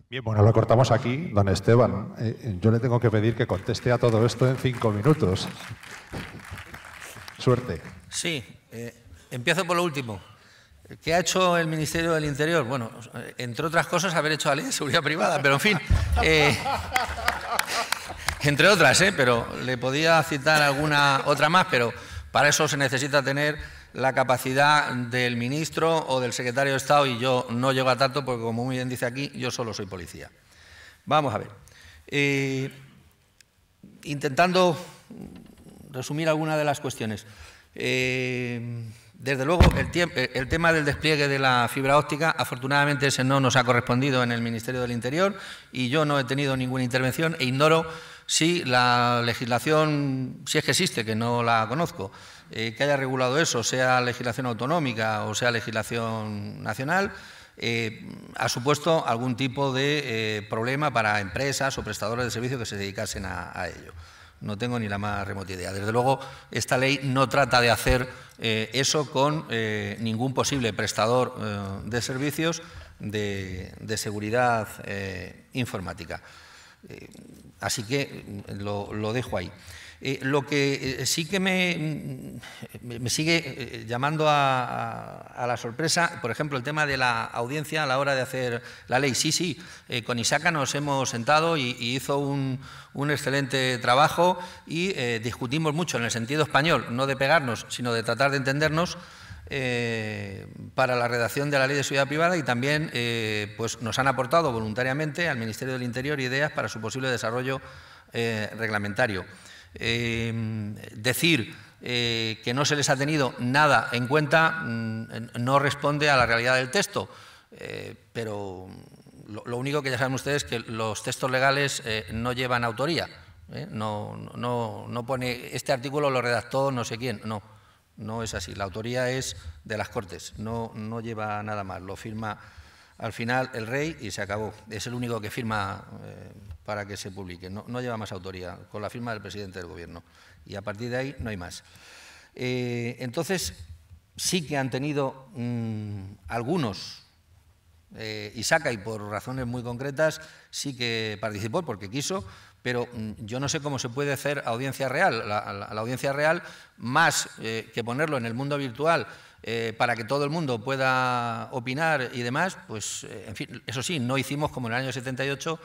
Bien, bueno, lo cortamos aquí. Don Esteban, yo le tengo que pedir que conteste a todo esto en 5 minutos. Suerte. Sí, empiezo por lo último. ¿Qué ha hecho el Ministerio del Interior? Bueno, entre otras cosas, haber hecho la ley de seguridad privada, pero en fin, entre otras, pero le podía citar alguna otra más, pero para eso se necesita tener la capacidad del ministro o del secretario de Estado, y yo no llego a tanto porque, como muy bien dice aquí, yo solo soy policía. Vamos a ver. Intentando resumir algunas de las cuestiones. Desde luego, el tema del despliegue de la fibra óptica, afortunadamente ese no nos ha correspondido en el Ministerio del Interior y yo no he tenido ninguna intervención e ignoro si la legislación, si es que existe, que no la conozco, que haya regulado eso, sea legislación autonómica o sea legislación nacional, ha supuesto algún tipo de problema para empresas o prestadores de servicios que se dedicasen a ello. No tengo ni la más remota idea. Desde luego, esta ley no trata de hacer eso con ningún posible prestador de servicios de seguridad informática. Así que lo dejo ahí. Lo que sí que me sigue llamando a la sorpresa, por ejemplo, el tema de la audiencia a la hora de hacer la ley. Sí, con ISACA nos hemos sentado y hizo un excelente trabajo y discutimos mucho en el sentido español, no de pegarnos, sino de tratar de entendernos para la redacción de la ley de seguridad privada, y también pues nos han aportado voluntariamente al Ministerio del Interior ideas para su posible desarrollo reglamentario. Decir que no se les ha tenido nada en cuenta no responde a la realidad del texto, pero lo único que ya saben ustedes es que los textos legales no llevan autoría, no pone este artículo lo redactó no sé quién, no es así, la autoría es de las Cortes, no lleva nada más, lo firma al final el rey y se acabó, es el único que firma para que se publique, no lleva más autoría, con la firma del presidente del Gobierno, y a partir de ahí no hay más. Entonces, sí que han tenido algunos, ISACA, y por razones muy concretas, sí que participó porque quiso, pero yo no sé cómo se puede hacer audiencia real. La audiencia real, más que ponerlo en el mundo virtual, para que todo el mundo pueda opinar y demás, pues, en fin, eso sí, no hicimos como en el año 78,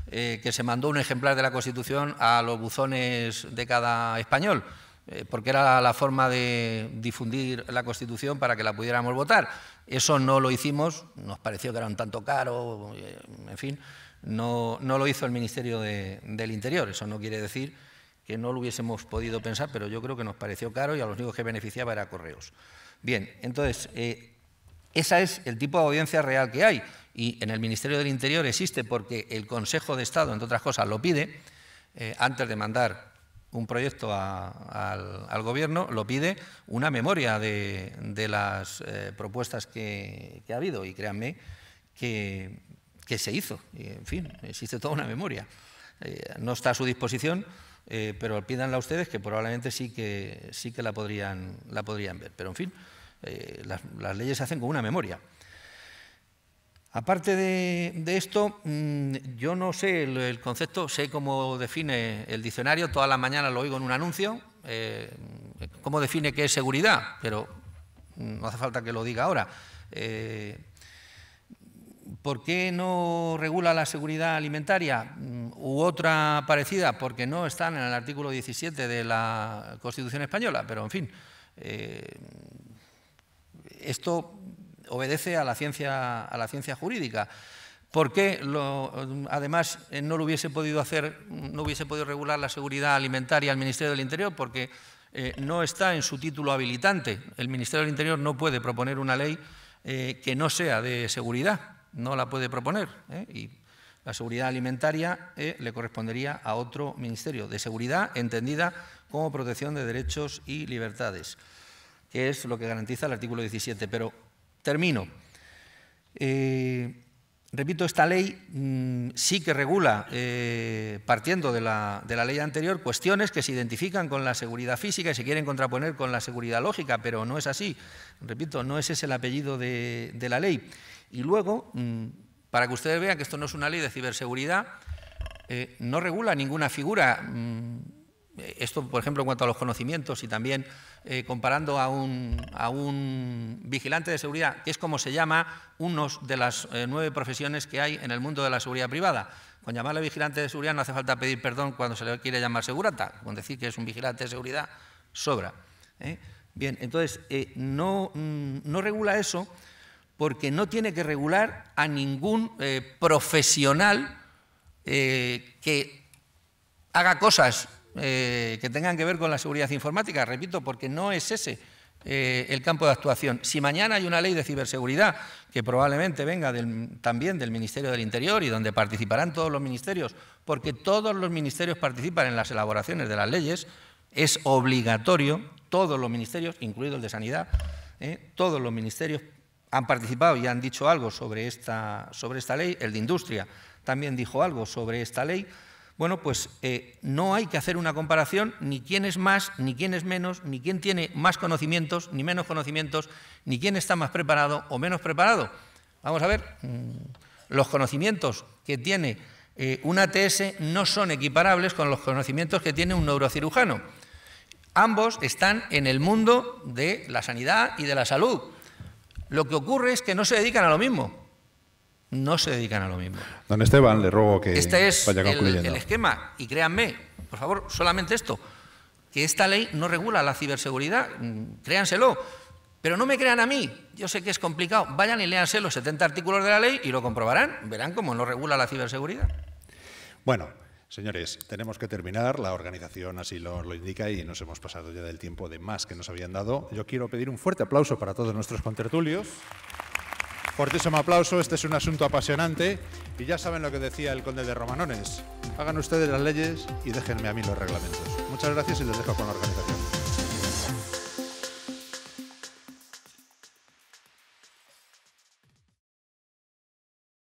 que se mandó un ejemplar de la Constitución a los buzones de cada español, porque era la forma de difundir la Constitución para que la pudiéramos votar. Eso no lo hicimos, nos pareció que era un tanto caro, en fin, no lo hizo el Ministerio del Interior. Eso no quiere decir que no lo hubiésemos podido pensar, pero yo creo que nos pareció caro y a los únicos que beneficiaba era Correos. Bien, entonces, ese es el tipo de audiencia real que hay, y en el Ministerio del Interior existe porque el Consejo de Estado, entre otras cosas, lo pide, antes de mandar un proyecto al Gobierno, lo pide una memoria de las propuestas que ha habido, y créanme que se hizo, y, en fin, existe toda una memoria. No está a su disposición, pero pídanla a ustedes, que probablemente sí que la podrían ver. Pero, en fin, las leyes se hacen con una memoria. Aparte de esto, yo no sé el concepto, sé cómo define el diccionario, todas las mañanas lo oigo en un anuncio, cómo define qué es seguridad, pero no hace falta que lo diga ahora. ¿Por qué no regula la seguridad alimentaria u otra parecida? Porque no están en el artículo 17 de la Constitución española, pero en fin, esto obedece a la ciencia jurídica. ¿Por qué además no lo hubiese podido hacer, no hubiese podido regular la seguridad alimentaria al Ministerio del Interior? Porque no está en su título habilitante. El Ministerio del Interior no puede proponer una ley que no sea de seguridad, no la puede proponer, y la seguridad alimentaria le correspondería a otro ministerio de seguridad entendida como protección de derechos y libertades, que es lo que garantiza el artículo 17. Pero termino. Repito, esta ley sí que regula, partiendo de la ley anterior, cuestiones que se identifican con la seguridad física y se quieren contraponer con la seguridad lógica, pero no es así. Repito, no ese es el apellido de la ley. Y luego, para que ustedes vean que esto no es una ley de ciberseguridad, no regula ninguna figura. Esto, por ejemplo, en cuanto a los conocimientos y también comparando a un vigilante de seguridad, que es como se llama unos de las 9 profesiones que hay en el mundo de la seguridad privada. Con llamarle vigilante de seguridad no hace falta pedir perdón cuando se le quiere llamar segurata. Con decir que es un vigilante de seguridad sobra. Bien, entonces no regula eso porque no tiene que regular a ningún profesional que haga cosas que tengan que ver con la seguridad informática, repito, porque no es ese el campo de actuación. Si mañana hay una ley de ciberseguridad que probablemente venga también del Ministerio del Interior y donde participarán todos los ministerios, porque todos los ministerios participan en las elaboraciones de las leyes, es obligatorio, todos los ministerios, incluido el de Sanidad, todos los ministerios han participado y han dicho algo sobre esta ley. El de Industria también dijo algo sobre esta ley. Bueno, pues no hay que hacer una comparación ni quién es más, ni quién es menos, ni quién tiene más conocimientos, ni menos conocimientos, ni quién está más preparado o menos preparado. Vamos a ver, los conocimientos que tiene un ATS no son equiparables con los conocimientos que tiene un neurocirujano. Ambos están en el mundo de la sanidad y de la salud. Lo que ocurre es que no se dedican a lo mismo. No se dedican a lo mismo. Don Esteban, le ruego que este es vaya concluyendo. el esquema. Y créanme, por favor, solamente esto, que esta ley no regula la ciberseguridad. Créanselo. Pero no me crean a mí. Yo sé que es complicado. Vayan y léanse los 70 artículos de la ley y lo comprobarán. Verán cómo no regula la ciberseguridad. Bueno, señores, tenemos que terminar. La organización así lo indica y nos hemos pasado ya del tiempo de más que nos habían dado. Yo quiero pedir un fuerte aplauso para todos nuestros contertulios. Fortísimo aplauso, este es un asunto apasionante y ya saben lo que decía el conde de Romanones. Hagan ustedes las leyes y déjenme a mí los reglamentos. Muchas gracias y les dejo con la organización.